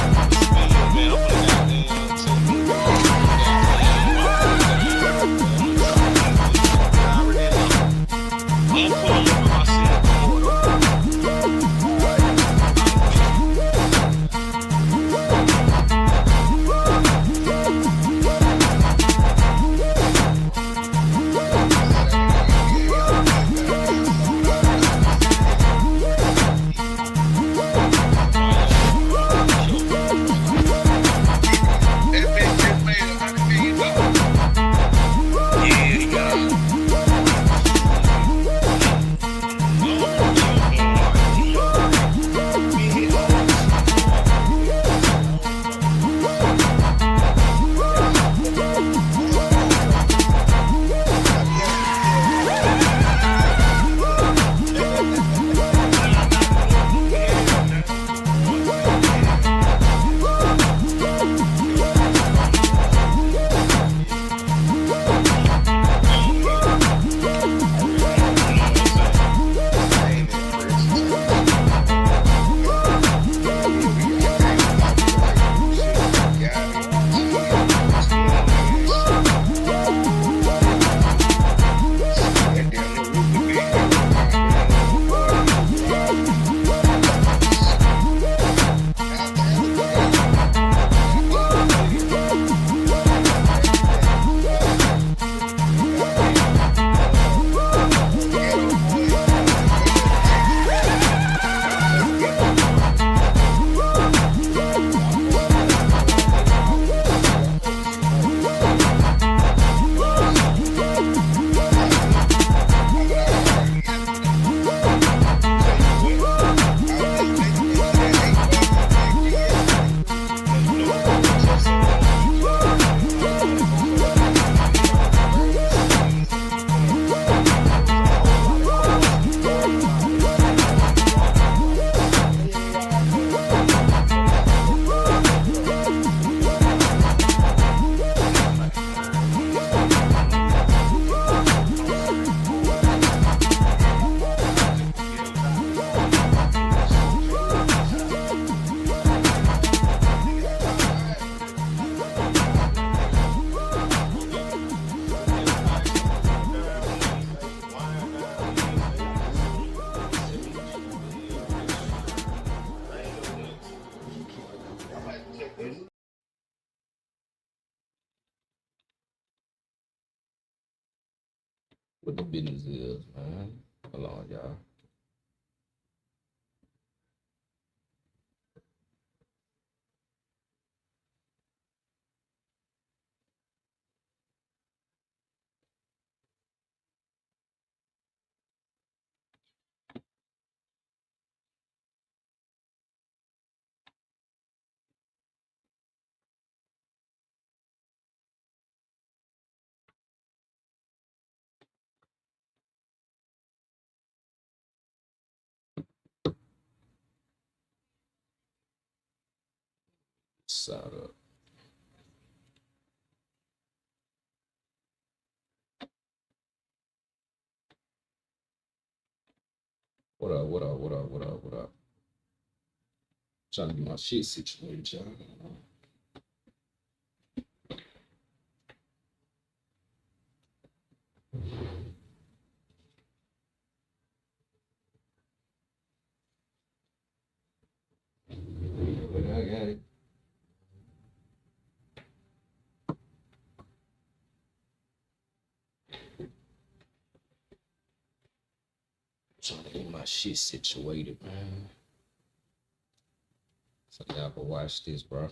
Man, I'm finna goddamn take me a walk. Goddamn walk through the goddamn where I'm gonna drop these bitches off. You already know. I'm pulling up in my cell. Come over though. I'm with you. Nah, I'm with your brother, brother. Yeah, he got I already know, boy. He already been hit hard. Shit hard. Been hit hard. I don't know. Nah, not normal hell now. Hell nah. Don't hit him. Already know. You know what I'm saying? Now you know what I'm just on you, cuz you know I'm finna go for that easy. There was a whole lot of cars in the parking lot. They was sitting there on the walking path. Yeah, yeah, I'm saying, boy, yeah, without the parking lot, it was so trash inside. Just ice on the floor down. He ain't say wine down. He ain't say ice on it. He just sent me the shit to hell with that shit. I ain't doing nothing to it. I might check this. What the business is, man. Hold on, y'all. Side up. What up, what up, what up, what up, what up? Trying to get my shit situated, y'all. But I got it. Trying to get my shit situated, man. So y'all can watch this, bro.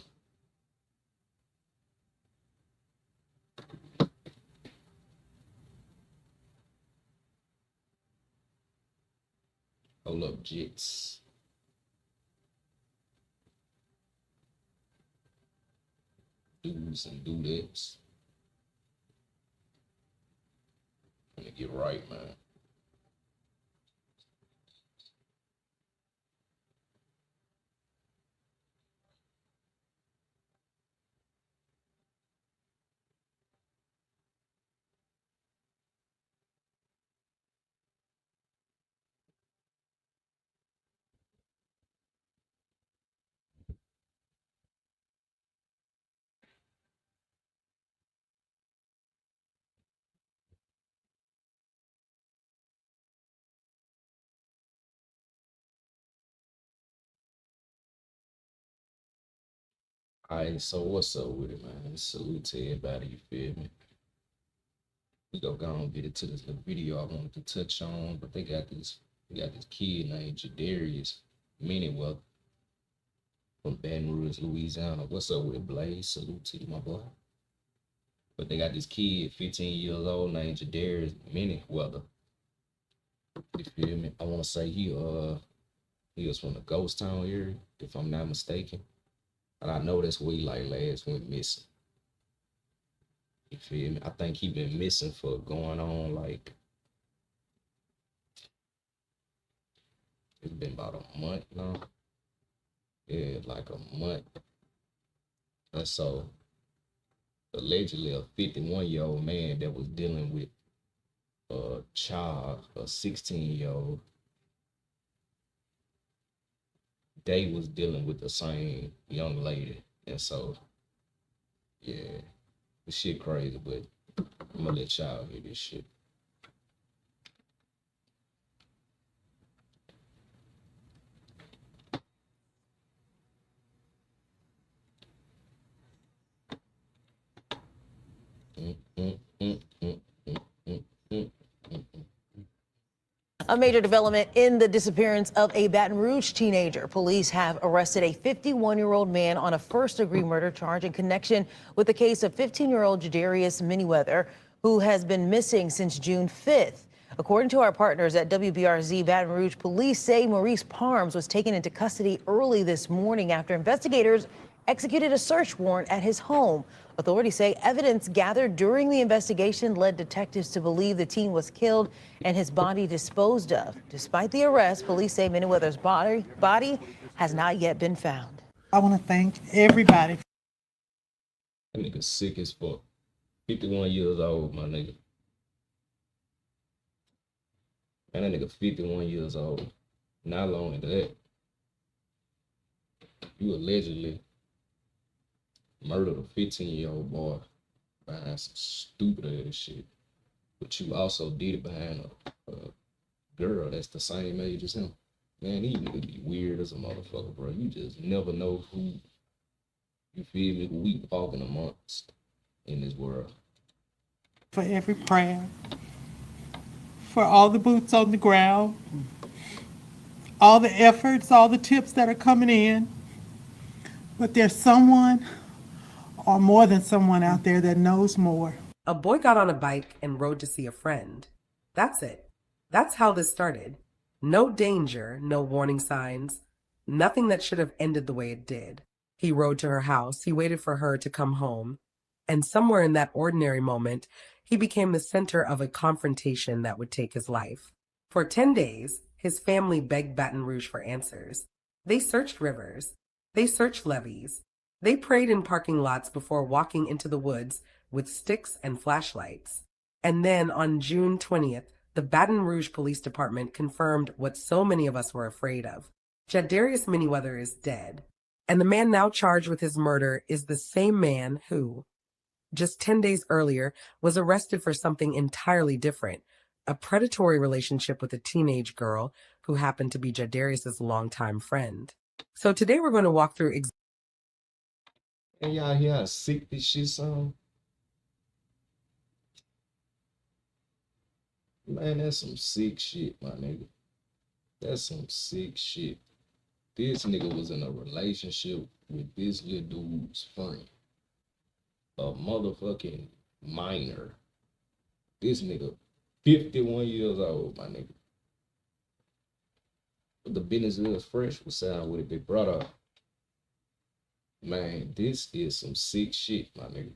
Hold up, jits. Dudes and dudettes. Let me get right, man. Alright, so what's up with it, man? Salute to everybody, you feel me? We go and get into this little video I wanted to touch on, but they got this kid named Jadarius Minnieweather from Baton Rouge, Louisiana. What's up with it, Blaze? Salute to you, my boy. But they got this kid, 15 years old, named Jadarius Minnieweather. You feel me? I wanna say he was from the Ghost Town area, if I'm not mistaken. And I know that's where he like last went missing. You feel me? I think he been missing for going on like, it's been about a month now. Yeah, like a month. And so allegedly a 51-year-old man that was dealing with a child, a 16-year-old, they was dealing with the same young lady. And so, yeah, this shit crazy, but I'm gonna let y'all hear this shit. A major development in the disappearance of a Baton Rouge teenager. Police have arrested a 51-year-old man on a first-degree murder charge in connection with the case of 15-year-old Jadarius Minnieweather, who has been missing since June 5th. According to our partners at WBRZ Baton Rouge, police say Maurice Parms was taken into custody early this morning after investigators executed a search warrant at his home. Authorities say evidence gathered during the investigation led detectives to believe the teen was killed and his body disposed of. Despite the arrest, police say Minnieweather's body has not yet been found. I want to thank everybody. That nigga sick as fuck. 51 years old, my nigga. Man, that nigga 51 years old. Not long into that, you allegedly murdered a 15-year-old boy behind some stupid ass shit. But you also did it behind a girl that's the same age as him. Man, these niggas be weird as a motherfucker, bro. You just never know who, you feel me, who we walking amongst in this world. For every prayer, for all the boots on the ground, all the efforts, all the tips that are coming in. But there's someone, or more than someone out there, that knows more. A boy got on a bike and rode to see a friend. That's it. That's how this started. No danger, no warning signs, nothing that should have ended the way it did. He rode to her house, he waited for her to come home, and somewhere in that ordinary moment, he became the center of a confrontation that would take his life. For 10 days, his family begged Baton Rouge for answers. They searched rivers. They searched levees. They prayed in parking lots before walking into the woods with sticks and flashlights. And then on June 20th, the Baton Rouge Police Department confirmed what so many of us were afraid of. Jadarius Minnieweather is dead. And the man now charged with his murder is the same man who, just 10 days earlier, was arrested for something entirely different, a predatory relationship with a teenage girl who happened to be Jadarius's longtime friend. So today we're going to walk through And y'all hear how sick this shit sound? Man, that's some sick shit, my nigga. That's some sick shit. This nigga was in a relationship with this little dude's friend. A motherfucking minor. This nigga, 51 years old, my nigga. But the business is fresh with sound with it, big brother. Man, this is some sick shit, my nigga.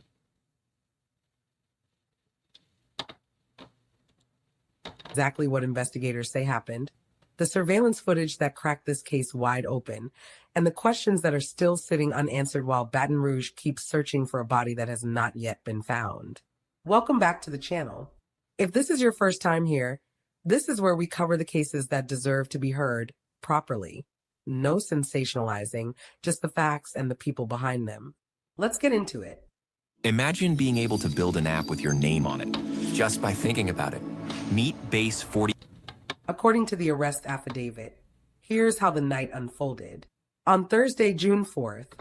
exactly what investigators say happened, the surveillance footage that cracked this case wide open, and the questions that are still sitting unanswered while Baton Rouge keeps searching for a body that has not yet been found. Welcome back to the channel. If this is your first time here, this is where we cover the cases that deserve to be heard properly. No sensationalizing, just the facts and the people behind them. Let's get into it. Imagine being able to build an app with your name on it, just by thinking about it. Meet Base 40. According to the arrest affidavit, here's how the night unfolded. On Thursday, June 4th,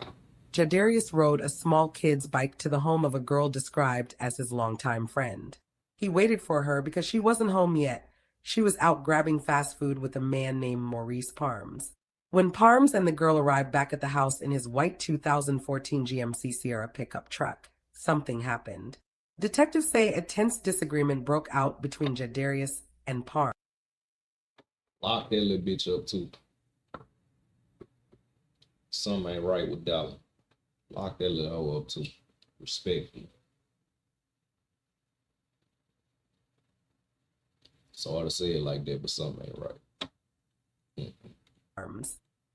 Jadarius rode a small kid's bike to the home of a girl described as his longtime friend. He waited for her because she wasn't home yet. She was out grabbing fast food with a man named Maurice Parms. When Parms and the girl arrived back at the house in his white 2014 GMC Sierra pickup truck, something happened. Detectives say a tense disagreement broke out between Jadarius and Parms. Lock that little bitch up too. Something ain't right with that one. Lock that little hoe up too. Respectfully. Sorry to say it like that, but something ain't right.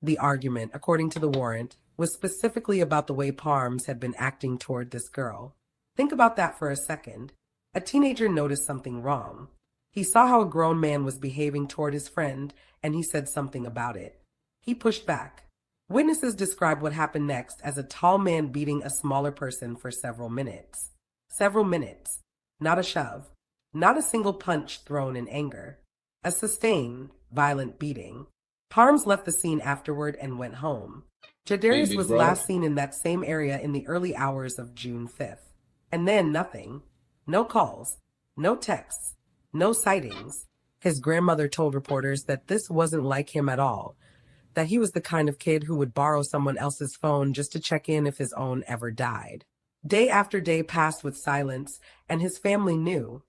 The argument, according to the warrant, was specifically about the way Parms had been acting toward this girl. Think about that for a second. A teenager noticed something wrong. He saw how a grown man was behaving toward his friend, and he said something about it. He pushed back. Witnesses described what happened next as a tall man beating a smaller person for several minutes. Several minutes. Not a shove. Not a single punch thrown in anger. A sustained, violent beating. Parms left the scene afterward and went home. Jadarius was last seen in that same area in the early hours of June 5th. And then nothing. No calls. No texts. No sightings. His grandmother told reporters that this wasn't like him at all, that he was the kind of kid who would borrow someone else's phone just to check in if his own ever died. Day after day passed with silence, and his family knew,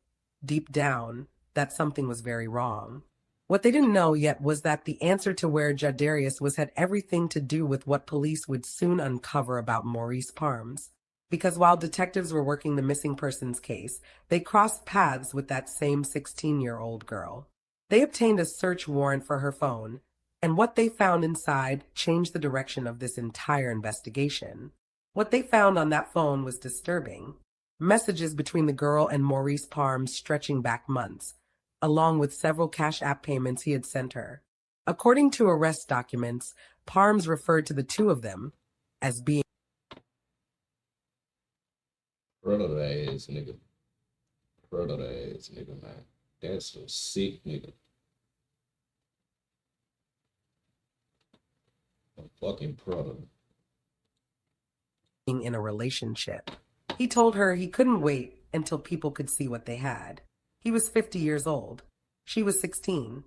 deep down, that something was very wrong. What they didn't know yet was that the answer to where Jadarius was had everything to do with what police would soon uncover about Maurice Parms. Because while detectives were working the missing persons case, they crossed paths with that same 16-year-old girl. They obtained a search warrant for her phone, and what they found inside changed the direction of this entire investigation. What they found on that phone was disturbing. Messages between the girl and Maurice Parms stretching back months, along with several Cash App payments he had sent her. According to arrest documents, Parms referred to the two of them as being Brother ass nigga. Brother ass nigga, man. That's a sick nigga. A fucking predator. in a relationship. He told her he couldn't wait until people could see what they had. He was 50 years old. She was 16.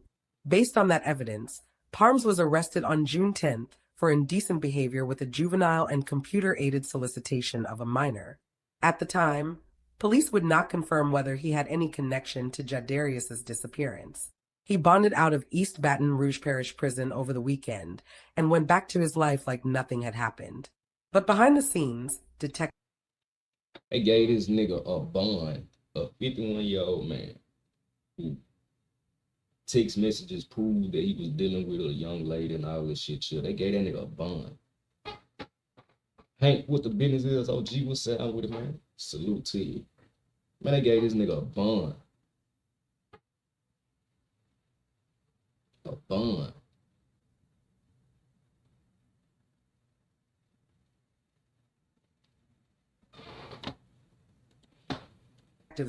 Based on that evidence, Parms was arrested on June 10th for indecent behavior with a juvenile and computer-aided solicitation of a minor. At the time, police would not confirm whether he had any connection to Jadarius's disappearance. He bonded out of East Baton Rouge Parish Prison over the weekend and went back to his life like nothing had happened. But behind the scenes, detectives They gave this nigga a bond, a 51-year-old man who text messages proved that he was dealing with a young lady and all this shit. They gave that nigga a bond. Hank, what the business is, OG was saying with it, man. Salute to you. Man, they gave this nigga a bond. A bond.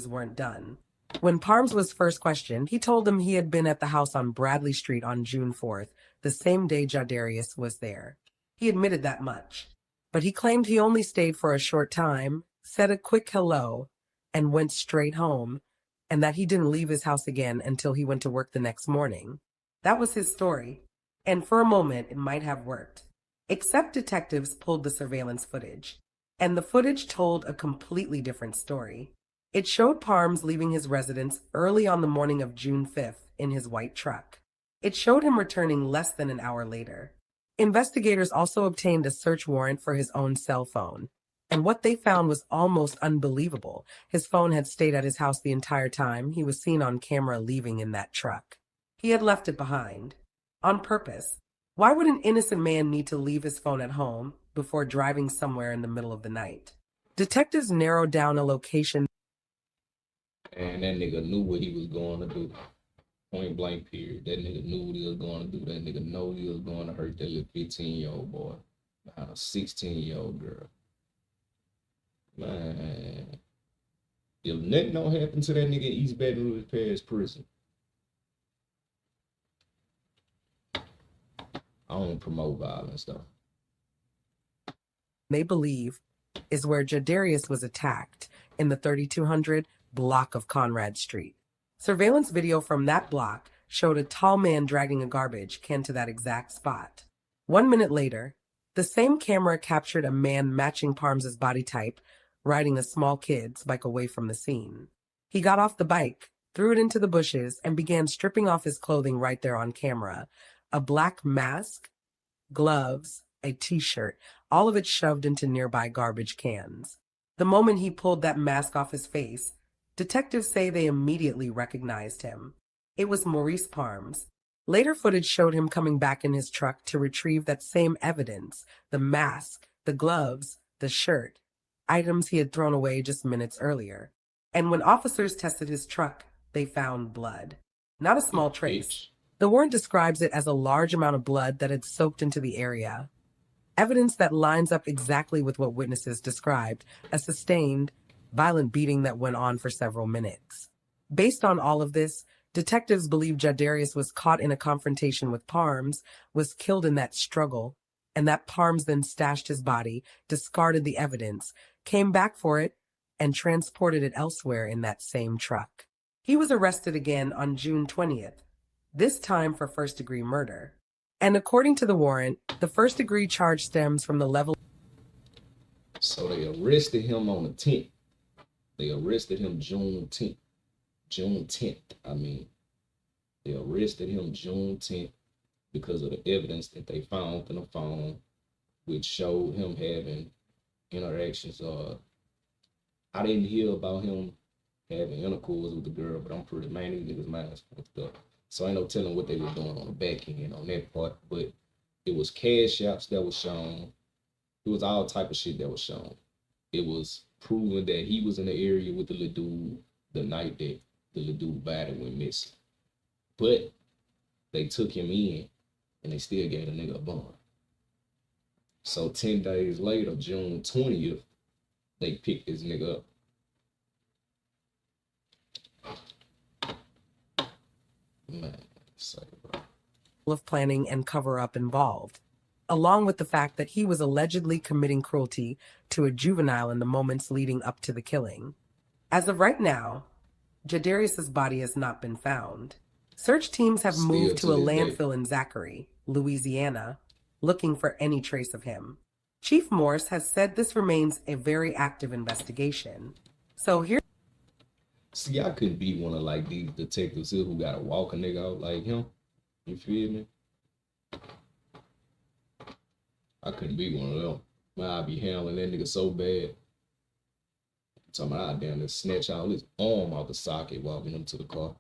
weren't done. When Parms was first questioned, he told them he had been at the house on Bradley Street on June 4th, the same day Jadarius was there. He admitted that much. But he claimed he only stayed for a short time, said a quick hello, and went straight home, and that he didn't leave his house again until he went to work the next morning. That was his story, and for a moment it might have worked. Except detectives pulled the surveillance footage, and the footage told a completely different story. It showed Parms leaving his residence early on the morning of June 5th in his white truck. It showed him returning less than an hour later. Investigators also obtained a search warrant for his own cell phone, and what they found was almost unbelievable. His phone had stayed at his house the entire time he was seen on camera leaving in that truck. He had left it behind. On purpose. Why would an innocent man need to leave his phone at home before driving somewhere in the middle of the night? Detectives narrowed down a location. And that nigga knew what he was going to do. Point blank period. That nigga knew what he was going to do. That nigga know he was going to hurt that little 15-year-old boy behind a 16-year-old girl. Man. If nothing don't happen to that nigga in East Baton Rouge Parish Prison, I don't promote violence though. they believe is where Jadarius was attacked in the 3200 block of Conrad Street. Surveillance video from that block showed a tall man dragging a garbage can to that exact spot. 1 minute later, the same camera captured a man matching Parms's body type riding a small kid's bike away from the scene. He got off the bike, threw it into the bushes, and began stripping off his clothing right there on camera. A black mask, gloves, a t-shirt, all of it shoved into nearby garbage cans. The moment he pulled that mask off his face, detectives say they immediately recognized him. It was Maurice Parms. Later footage showed him coming back in his truck to retrieve that same evidence, the mask, the gloves, the shirt, items he had thrown away just minutes earlier. And when officers tested his truck, they found blood. Not a small trace. The warrant describes it as a large amount of blood that had soaked into the area. Evidence that lines up exactly with what witnesses described, a sustained, violent beating that went on for several minutes. Based on all of this, detectives believe Jadarius was caught in a confrontation with Parms, was killed in that struggle, and that Parms then stashed his body, discarded the evidence, came back for it, and transported it elsewhere in that same truck. He was arrested again on June 20th, this time for first-degree murder. And according to the warrant, the first-degree charge stems from the level. So they arrested him on the 10th. They arrested him June 10th. June 10th, I mean. They arrested him June 10th because of the evidence that they found in the phone, which showed him having interactions. I didn't hear about him having intercourse with the girl, but I'm pretty man, these niggas' minds fucked up. So ain't no telling what they were doing on the back end on that part, but it was cash apps that was shown. It was all type of shit that was shown. It was proven that he was in the area with the little dude the night that the little dude body went missing. But they took him in and they still gave the nigga a bond. So 10 days later, June 20th, they picked this nigga up. Man, sorry, bro. Of planning and cover-up involved, along with the fact that he was allegedly committing cruelty to a juvenile in the moments leading up to the killing. As of right now, Jadarius's body has not been found. Search teams have moved to a landfill in Zachary, Louisiana, looking for any trace of him. Chief Morse has said this remains a very active investigation. So here. See, I couldn't be one of like these detectives here who gotta walk a nigga out like him. You feel me? I couldn't be one of them. Man, I'd be handling that nigga so bad. I'm talking about I'd damn near snatch out his arm out the socket walking him to the car.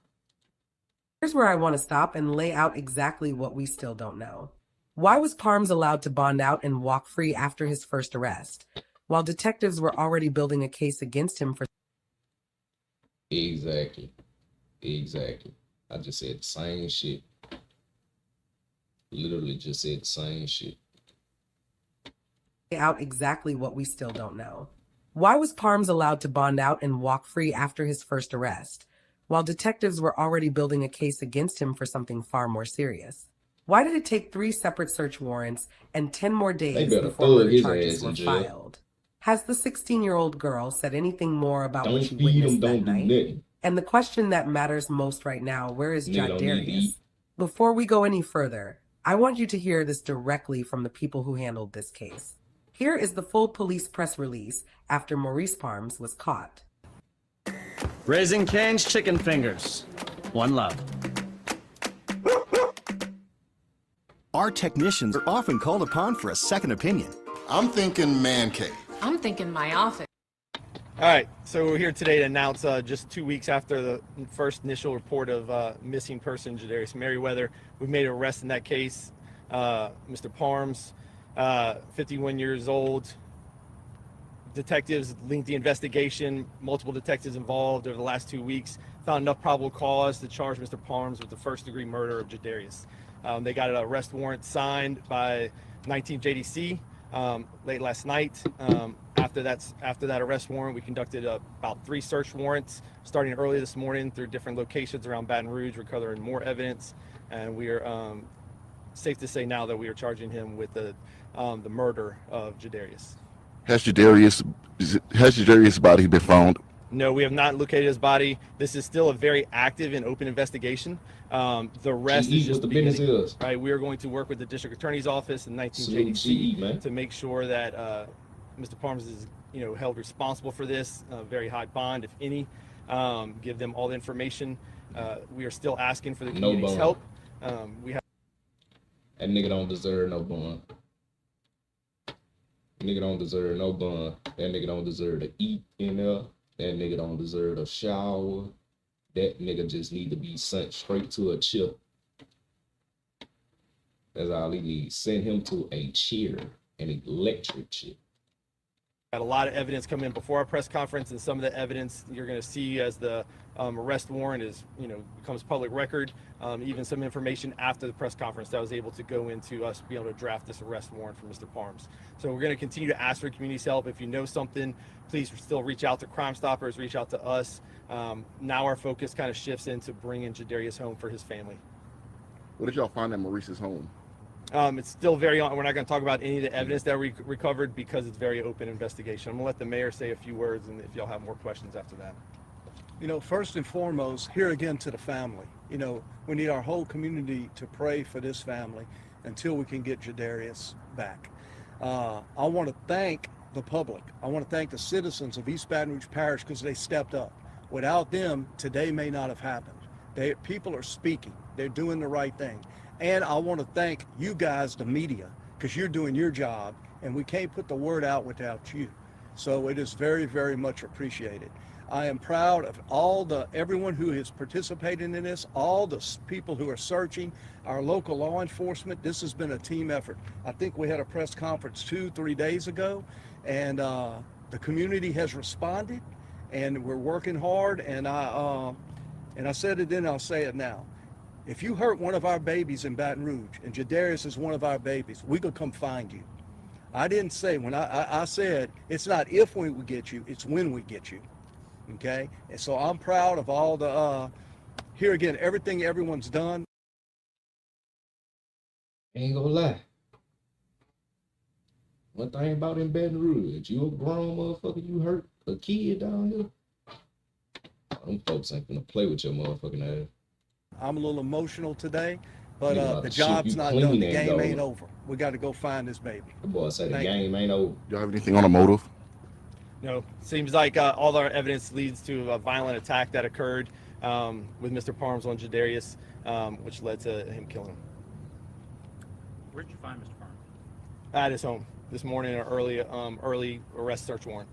Here's where I want to stop and lay out exactly what we still don't know. Why was Parms allowed to bond out and walk free after his first arrest, while detectives were already building a case against him for... Exactly. I just said the same shit. Literally just said the same shit. Out exactly what we still don't know. Why was Parms allowed to bond out and walk free after his first arrest, while detectives were already building a case against him for something far more serious? Why did it take 3 separate search warrants and 10 more days before murder charges were filed? Has the 16-year-old girl said anything more about what she witnessed that night? And the question that matters most right now, where is Jadarius? Before we go any further, I want you to hear this directly from the people who handled this case. Here is the full police press release after Maurice Parms was caught. Raising Cane's chicken fingers. One love. Our technicians are often called upon for a second opinion. I'm thinking man cave. I'm thinking my office. All right, so we're here today to announce just 2 weeks after the first initial report of missing person Jadarius Minnieweather, we've made an arrest in that case. Mr. Parms, 51 years old. Detectives linked the investigation. Multiple detectives involved over the last 2 weeks found enough probable cause to charge Mr. Parms with the first-degree murder of Jadarius. They got an arrest warrant signed by 19th JDC late last night. After that arrest warrant, we conducted about 3 search warrants starting early this morning through different locations around Baton Rouge, recovering more evidence, and we are safe to say now that we are charging him with the murder of Jadarius. Has Jadarius' body been found? No, we have not located his body. This is still a very active and open investigation. The rest is just the business beginning. is. Right, we are going to work with the district attorney's office and 19 Salute JDC GE, man. to make sure that Mr. Parms is, held responsible for this. Very high bond, if any. Give them all the information. We are still asking for the community's help. We have. That nigga don't deserve no bond. Nigga don't deserve no bond. That nigga don't deserve to eat in there. That nigga don't deserve a shower. That nigga just need to be sent straight to a chip. That's all he needs. Send him to a chair, an electric chair. Got a lot of evidence come in before our press conference, and some of the evidence you're going to see as the arrest warrant is, becomes public record. Even some information after the press conference that was able to go into us being able to draft this arrest warrant for Mr. Parms. So we're going to continue to ask for community's help. If you know something, please still reach out to Crime Stoppers, reach out to us. Now our focus kind of shifts into bringing Jadarius home for his family. What did y'all find at Maurice's home? It's still very on. We're not going to talk about any of the evidence that we recovered because it's very open investigation. I'm going to let the mayor say a few words, and if y'all have more questions after that. First and foremost, here again to the family. We need our whole community to pray for this family until we can get Jadarius back. I want to thank the public. I want to thank the citizens of East Baton Rouge Parish because they stepped up. Without them, today may not have happened. People are speaking. They're doing the right thing. And I want to thank you guys, the media, because you're doing your job, and we can't put the word out without you. So it is very, very much appreciated. I am proud of everyone who has participated in this, all the people who are searching, our local law enforcement. This has been a team effort. I think we had a press conference 2-3 days ago, and the community has responded, and we're working hard. And I said it then, I'll say it now. If you hurt one of our babies in Baton Rouge, and Jadarius is one of our babies, we could come find you. I didn't say, when I said, it's not if we would get you, it's when we get you. Okay? And so I'm proud of all the, here again, everything everyone's done. Ain't gonna lie. One thing about in Baton Rouge, you a grown motherfucker, you hurt a kid down here, them folks ain't gonna play with your motherfucking ass. I'm a little emotional today, but the job's not done. The game ain't over. We got to go find this baby. The boy said the game ain't over. Do you have anything on a motive? No, seems like all our evidence leads to a violent attack that occurred with Mr. Parms on Jadarius, which led to him killing him. Where did you find Mr. Parms? At his home this morning, an early arrest search warrant.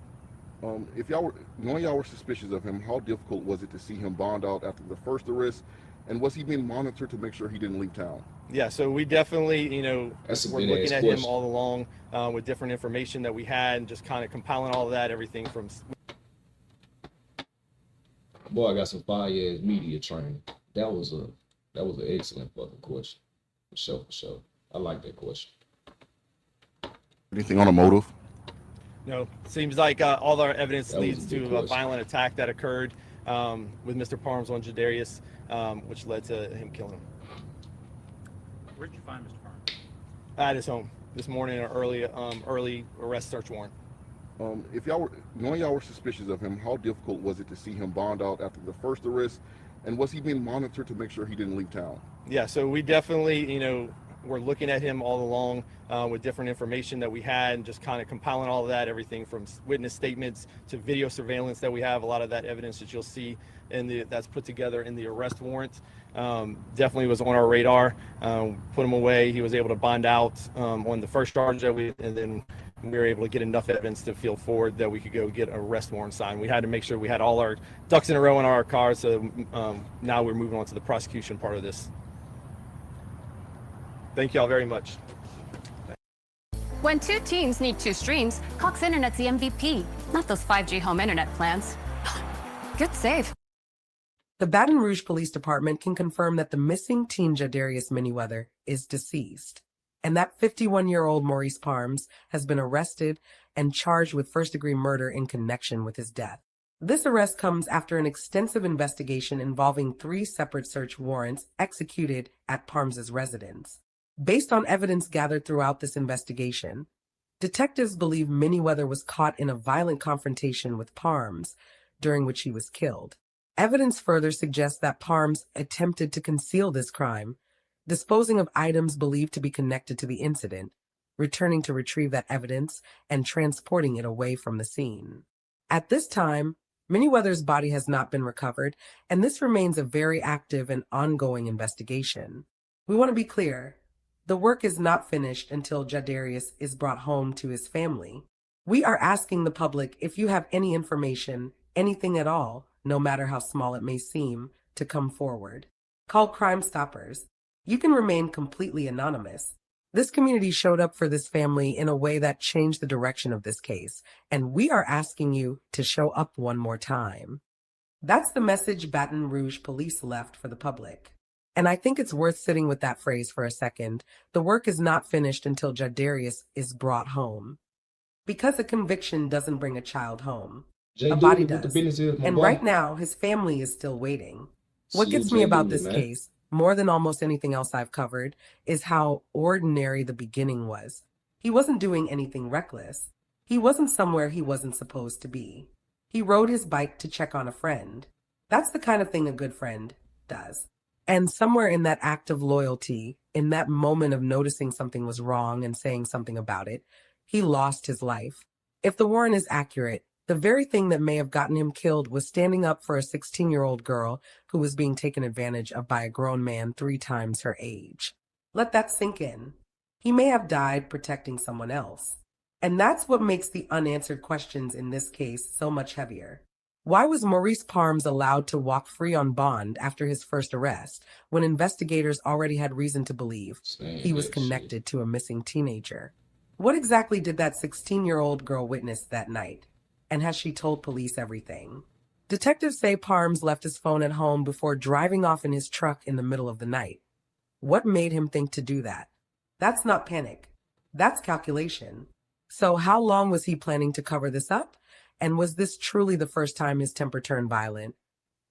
If knowing y'all were suspicious of him, how difficult was it to see him bond out after the first arrest? And was he being monitored to make sure he didn't leave town? Yeah, so we definitely, we're looking at him all along with different information that we had and just kind of compiling all of that, everything from. Boy, I got some fire-ass media training. That was an excellent fucking question. For sure. I like that question. Anything on a motive? No, seems like all our evidence leads to a question. violent attack that occurred with Mr. Parms on Jadarius, which led to him killing him. Where did you find Mr. Parms? At his home this morning, an early arrest search warrant. If knowing y'all were suspicious of him, how difficult was it to see him bond out after the first arrest? And was he being monitored to make sure he didn't leave town? Yeah, so we definitely, we're looking at him all along with different information that we had and just kind of compiling all of that, everything from witness statements to video surveillance that we have, a lot of that evidence that you'll see that's put together in the arrest warrant. Definitely was on our radar. Put him away. He was able to bond out on the first charge and then we were able to get enough evidence to feel forward that we could go get an arrest warrant signed. We had to make sure we had all our ducks in a row in our cars, so now we're moving on to the prosecution part of this. Thank you all very much. When two teams need two streams, Cox Internet's the MVP, not those 5G home internet plans. Good save. The Baton Rouge Police Department can confirm that the missing teen Jadarius Minnieweather is deceased, and that 51-year-old Maurice Parms has been arrested and charged with first-degree murder in connection with his death. This arrest comes after an extensive investigation involving 3 separate search warrants executed at Parms's residence. Based on evidence gathered throughout this investigation, Detectives believe Minnieweather was caught in a violent confrontation with Parms, during which he was killed. Evidence further suggests that Parms attempted to conceal this crime, disposing of items believed to be connected to the incident, returning to retrieve that evidence, and transporting it away from the scene. At this time, Minnieweather's body has not been recovered, and this remains a very active and ongoing investigation. We want to be clear. The work is not finished until Jadarius is brought home to his family. We are asking the public if you have any information, anything at all, no matter how small it may seem, to come forward. Call Crime Stoppers. You can remain completely anonymous. This community showed up for this family in a way that changed the direction of this case, and we are asking you to show up one more time. That's the message Baton Rouge police left for the public. And I think it's worth sitting with that phrase for a second. The work is not finished until Jadarius is brought home. Because a conviction doesn't bring a child home. J. A body Dooley, what the does. business is, my And boy. right now, his family is still waiting. What Salute gets me J. about Dooley, this man. case, more than almost anything else I've covered, is how ordinary the beginning was. He wasn't doing anything reckless. He wasn't somewhere he wasn't supposed to be. He rode his bike to check on a friend. That's the kind of thing a good friend does. And somewhere in that act of loyalty, in that moment of noticing something was wrong and saying something about it, he lost his life. If the warrant is accurate, the very thing that may have gotten him killed was standing up for a 16-year-old girl who was being taken advantage of by a grown man 3 times her age. Let that sink in. He may have died protecting someone else. And that's what makes the unanswered questions in this case so much heavier. Why was Maurice Parms allowed to walk free on bond after his first arrest when investigators already had reason to believe he was connected to a missing teenager? What exactly did that 16-year-old girl witness that night? And has she told police everything? Detectives say Parms left his phone at home before driving off in his truck in the middle of the night. What made him think to do that? That's not panic. That's calculation. So how long was he planning to cover this up? And was this truly the first time his temper turned violent?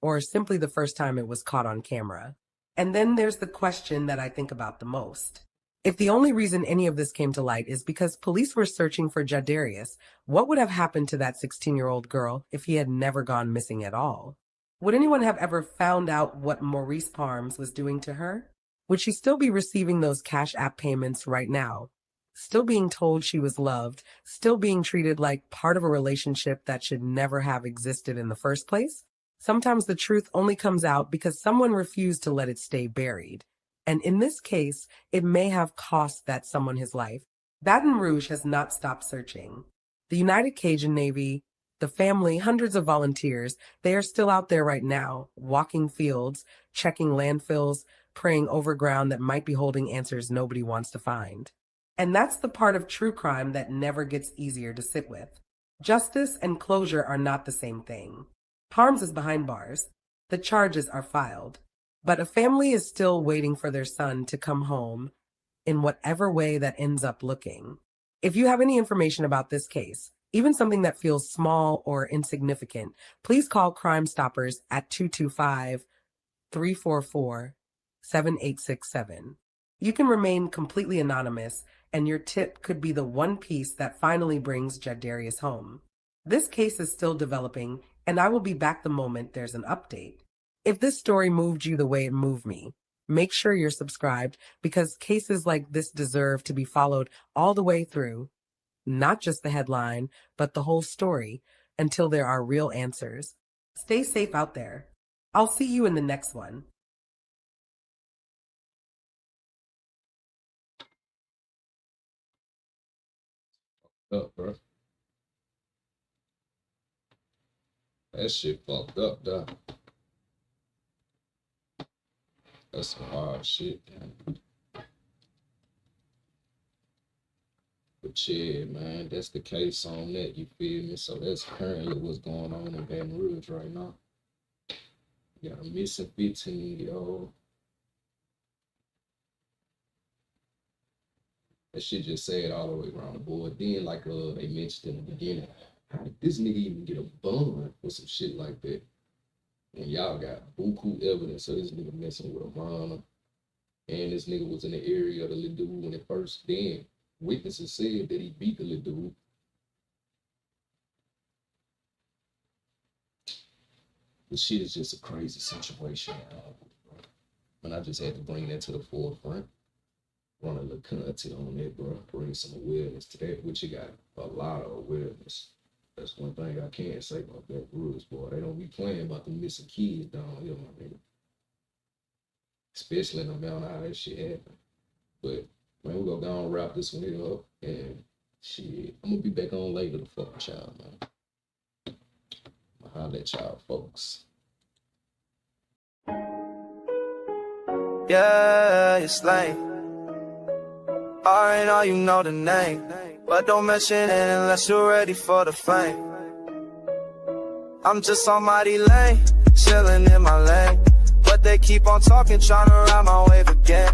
Or simply the first time it was caught on camera? And then there's the question that I think about the most. If the only reason any of this came to light is because police were searching for Jadarius, what would have happened to that 16-year-old girl if he had never gone missing at all? Would anyone have ever found out what Maurice Parms was doing to her? Would she still be receiving those Cash App payments right now? Still being told she was loved, still being treated like part of a relationship that should never have existed in the first place? Sometimes the truth only comes out because someone refused to let it stay buried. And in this case, it may have cost that someone his life. Baton Rouge has not stopped searching. The United Cajun Navy, the family, hundreds of volunteers, they are still out there right now, walking fields, checking landfills, praying over ground that might be holding answers nobody wants to find. And that's the part of true crime that never gets easier to sit with. Justice and closure are not the same thing. Parms is behind bars. The charges are filed. But a family is still waiting for their son to come home in whatever way that ends up looking. If you have any information about this case, even something that feels small or insignificant, please call Crime Stoppers at 225-344-7867. You can remain completely anonymous, and your tip could be the one piece that finally brings Jadarius home. This case is still developing, and I will be back the moment there's an update. If this story moved you the way it moved me, make sure you're subscribed because cases like this deserve to be followed all the way through, not just the headline, but the whole story until there are real answers. Stay safe out there. I'll see you in the next one. Up, bro. That shit fucked up, dog. That's some hard shit, man. But yeah, man, that's the case on that, you feel me? So that's currently what's going on in Baton Rouge right now. You got a missing 15-year-old. That shit just sad all the way around the board. Then, like they mentioned in the beginning, how did this nigga even get a bond for some shit like that? And y'all got buku evidence of this nigga messing with a minor. And this nigga was in the area of the little dude when it first then. Witnesses said that he beat the little dude. The shit is just a crazy situation. And I just had to bring that to the forefront. Run a little content on that, bro. Bring some awareness to that, which you got a lot of awareness. That's one thing I can't say about that rules, boy. They don't be playing about the missing kids down here, my nigga. Especially in the amount of how that shit happen. But man, we gonna go and wrap this one up, and shit, I'm gonna be back on later to fuck with y'all, man. I'll holler at y'all, folks. Yeah, it's lame. I know you know the name, but don't mention it unless you're ready for the fame. I'm just somebody lame, chilling in my lane, but they keep on talking, trying to ride my wave again.